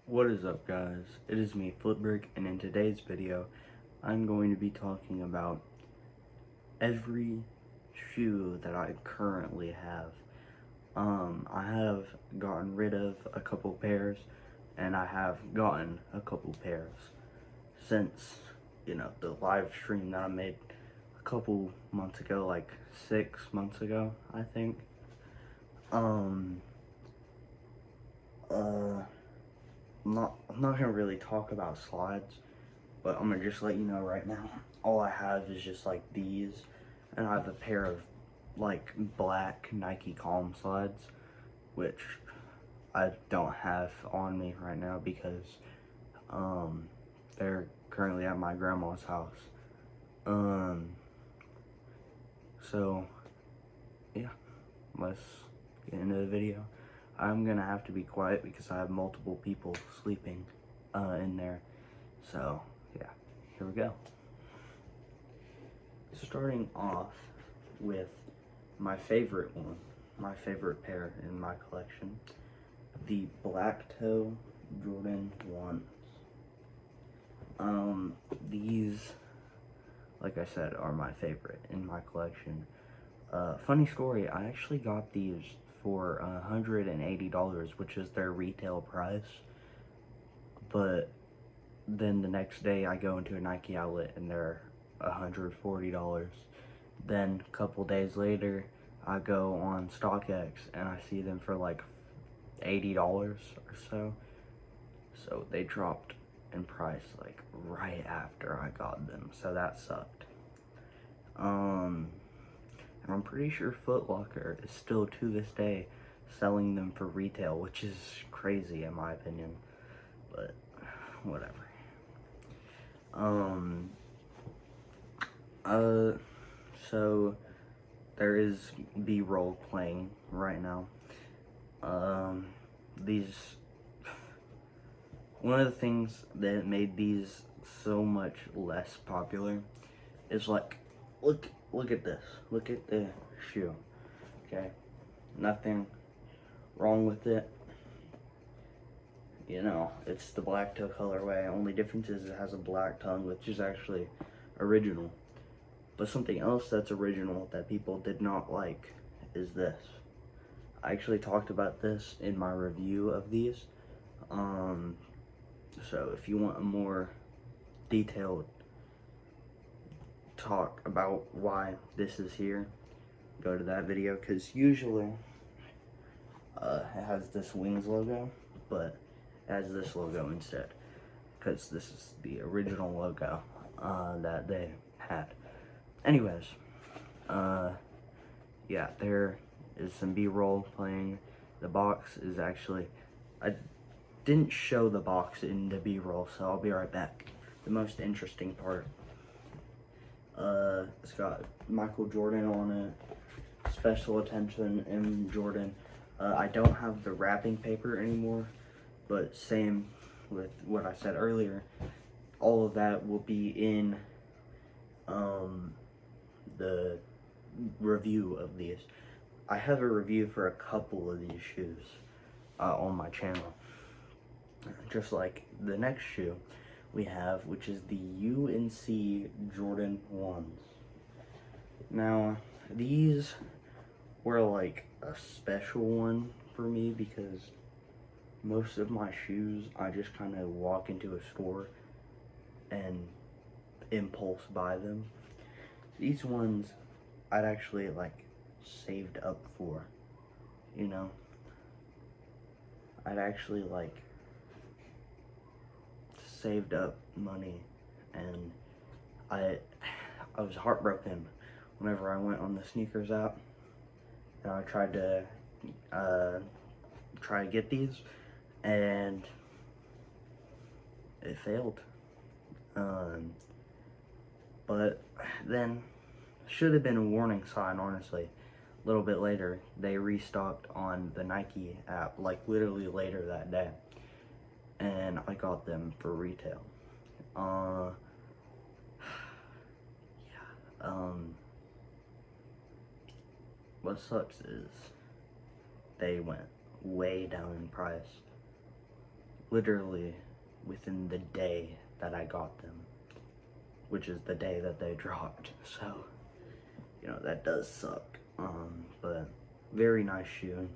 What is up, guys? It is me, Flipbrick, and in today's video I'm going to be talking about every shoe that I currently have. I have gotten rid of a couple pairs, and I have gotten a couple pairs since, the live stream that I made a couple months ago, like 6 months ago, I think. I'm not gonna really talk about slides, but I'm gonna just let you know right now. All I have is just like these, and I have a pair of like black Nike Calm slides, which I don't have on me right now because they're currently at my grandma's house. So yeah, let's get into the video. I'm gonna have to be quiet because I have multiple people sleeping in there. So yeah, here we go. Starting off with my favorite one, my favorite pair in my collection, the Black Toe Jordan 1s. These, like I said, are my favorite in my collection. Funny story, I actually got these for $180, which is their retail price. But then the next day I go into a Nike outlet and they're $140. Then a couple days later I go on StockX and I see them for like $80 or so. So they dropped in price like right after I got them, so that sucked. And I'm pretty sure Foot Locker is still to this day selling them for retail, which is crazy in my opinion, but whatever. So there is B-roll playing right now. One of the things that made these so much less popular is like, look at this. Look at the shoe. Okay, nothing wrong with it. It's the Black Toe colorway. Only difference is it has a black tongue, which is actually original. But something else that's original that people did not like is this. I actually talked about this in my review of these. So if you want a more detailed talk about why this is here, go to that video, because usually it has this Wings logo, but it has this logo instead, because this is the original logo that they had. Anyways, yeah, there is some B-roll playing. The box is actually, I didn't show the box in the B-roll, so I'll be right back. The most interesting part, it's got Michael Jordan on it, special attention M. Jordan. I don't have the wrapping paper anymore, but same with what I said earlier, all of that will be in the review of these. I have a review for a couple of these shoes on my channel, just like the next shoe we have, which is the UNC Jordan 1s. Now, these were like a special one for me because most of my shoes, I just kind of walk into a store and impulse buy them. These ones, I'd actually like saved up for, I'd actually like saved up money, and I was heartbroken whenever I went on the sneakers app and I tried to get these, and it failed. But then, should have been a warning sign, honestly. A little bit later, they restocked on the Nike app, like literally later that day, and I got them for retail. What sucks is they went way down in price. literally within the day that I got them, which is the day that they dropped. So, you know, that does suck. But very nice shoe.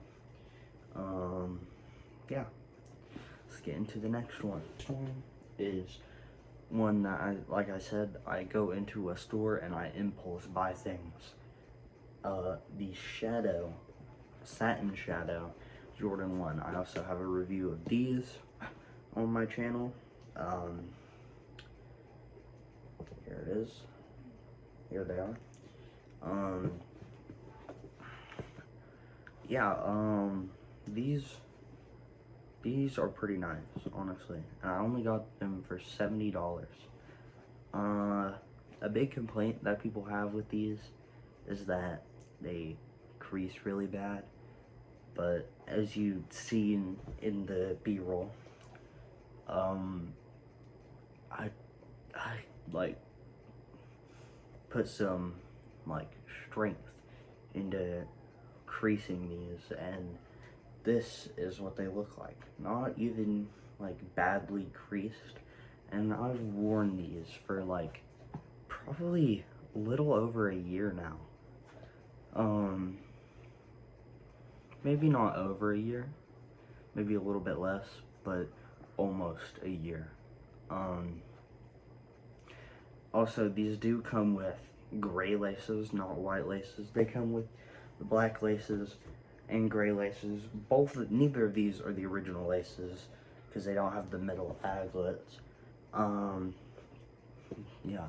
Yeah. Let's get into the next one. This one is one that like I said, I go into a store and I impulse buy things. The Shadow, Satin Shadow Jordan 1. I also have a review of these on my channel. Here it is. Here they are. Yeah, these are pretty nice, honestly. And I only got them for $70. A big complaint that people have with these is that they crease really bad. But as you see in the B-roll, I like put some like strength into creasing these, and this is what they look like. Not even like badly creased. And I've worn these for like probably a little over a year now. Maybe not over a year, maybe a little bit less, but almost a year. Also, these do come with gray laces, not white laces. They come with the black laces and gray laces. Neither of these are the original laces because they don't have the metal aglets. Yeah.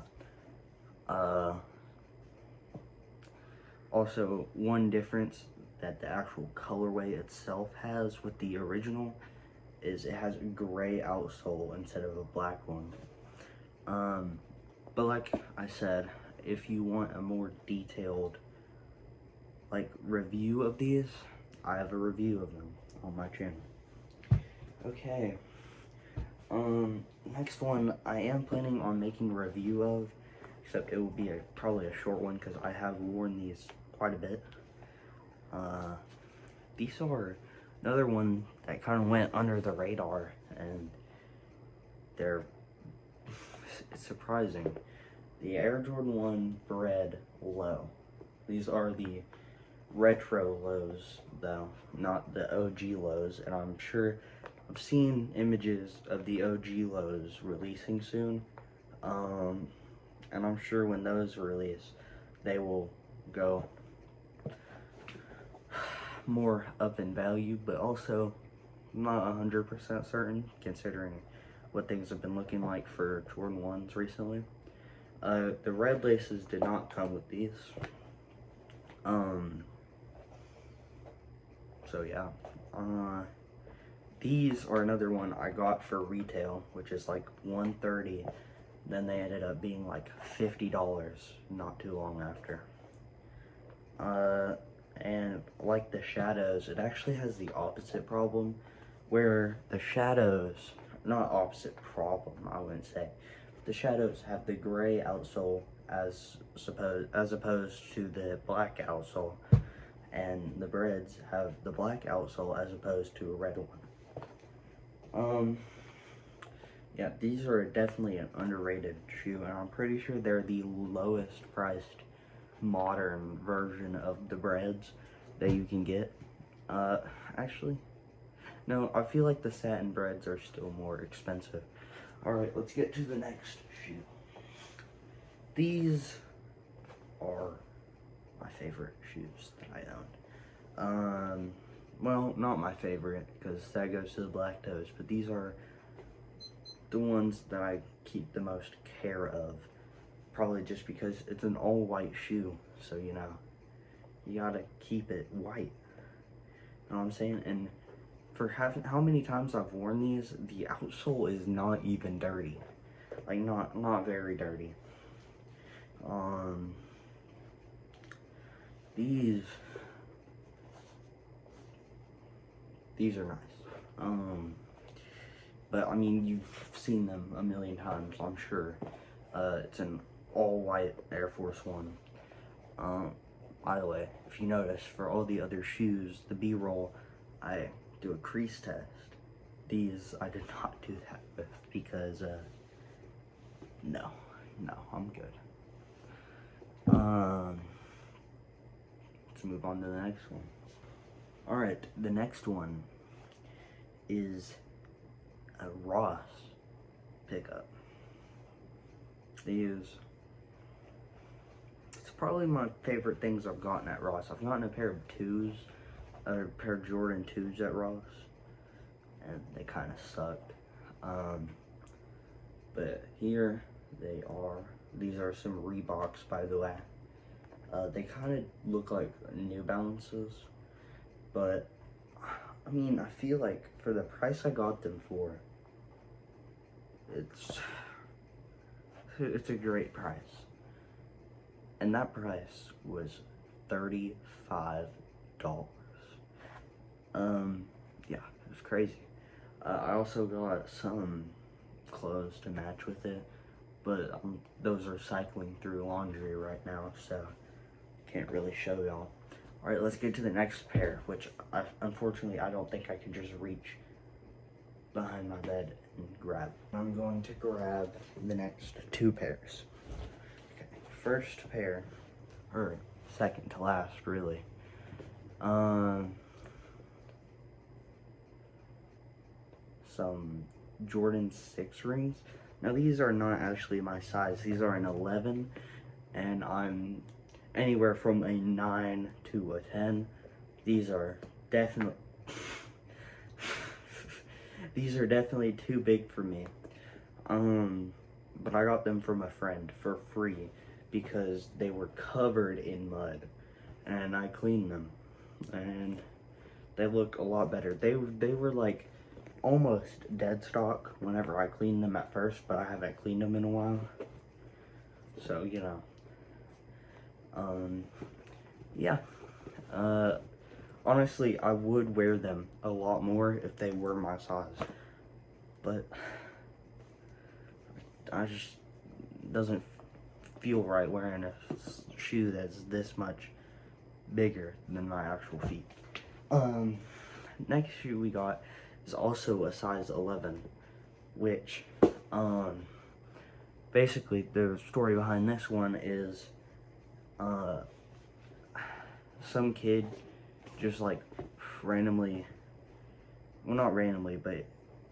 Also, one difference that the actual colorway itself has with the original is it has a gray outsole instead of a black one. But like I said, if you want a more detailed like review of these, I have a review of them on my channel. Okay. Next one I am planning on making a review of, except it will be probably a short one because I have worn these quite a bit. These are another one that kind of went under the radar, and it's surprising. The Air Jordan 1 Bred Low. These are the retro lows, though, not the OG lows, and I'm sure I've seen images of the OG lows releasing soon, and I'm sure when those release, they will go more up in value, but also not 100% certain, considering what things have been looking like for Jordan 1s recently. The red laces did not come with these. So yeah. These are another one I got for retail, which is like $130. Then they ended up being like $50 not too long after. And like the Shadows, it actually has the opposite problem, where the Shadows, not opposite problem, I wouldn't say. The Shadows have the gray outsole as opposed to the black outsole, and the Breds have the black outsole as opposed to a red one. Yeah, these are definitely an underrated shoe, and I'm pretty sure they're the lowest priced modern version of the Breds that you can get. Actually, no, I feel like the satin Breds are still more expensive. Alright, let's get to the next shoe. These are my favorite shoes that I own. Well, not my favorite, because that goes to the Black Toes, but these are the ones that I keep the most care of. Probably just because it's an all-white shoe, so you know, you gotta keep it white. You know what I'm saying? And for how many times I've worn these, the outsole is not even dirty. Like, not very dirty. These are nice. But I mean, you've seen them a million times, I'm sure. It's an all-white Air Force One. By the way, if you notice, for all the other shoes, the B-roll, I do a crease test. these I did not do that with because, no, I'm good. Let's move on to the next one. Alright, the next one is a Ross pickup. It's probably my favorite things I've gotten at Ross. I've gotten a pair of Jordan 2s at Ross, and they kind of sucked. But here they are. These are some Reeboks, by the way. They kind of look like New Balances, but I mean, I feel like for the price I got them for, it's a great price. And that price was $35. Yeah, it was crazy. I also got some clothes to match with it, but those are cycling through laundry right now, so can't really show y'all. Alright, let's get to the next pair, which unfortunately I don't think I can just reach behind my bed and grab. I'm going to grab the next two pairs. Okay, first pair, or second to last, really. Some Jordan 6 rings. Now these are not actually my size. These are an 11, and I'm anywhere from a 9 to a 10. These are definitely too big for me. But I got them from a friend for free because they were covered in mud, and I cleaned them, and they look a lot better. They were like almost dead stock whenever I cleaned them at first, but I haven't cleaned them in a while, so you know. Yeah. Honestly, I would wear them a lot more if they were my size, but I just doesn't feel right wearing a shoe that's this much bigger than my actual feet. Next shoe we got is also a size 11, which, basically the story behind this one is, some kid just like randomly, well, not randomly, but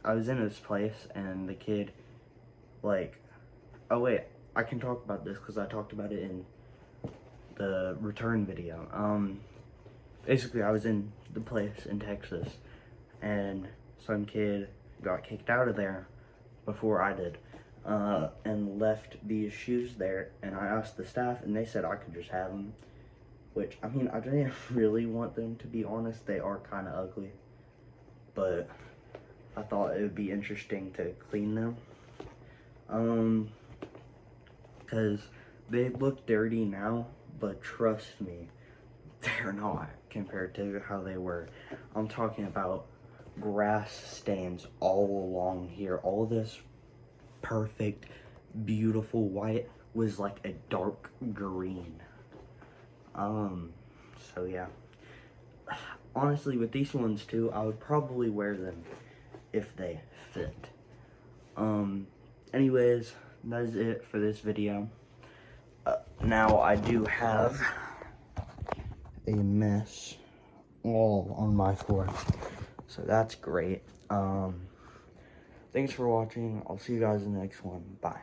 I was in this place and the kid like, oh wait, I can talk about this because I talked about it in the return video. Basically I was in the place in Texas and some kid got kicked out of there before I did, and left these shoes there, and I asked the staff and they said I could just have them, which, I mean, I didn't really want them, to be honest. They are kind of ugly, but I thought it would be interesting to clean them, because they look dirty now, but trust me, they're not compared to how they were. I'm talking about grass stains all along here. All this perfect, beautiful white was like a dark green. So yeah. Honestly, with these ones too, I would probably wear them if they fit. Anyways, that is it for this video. Now I do have a mess all on my floor, so that's great. Thanks for watching. I'll see you guys in the next one. Bye.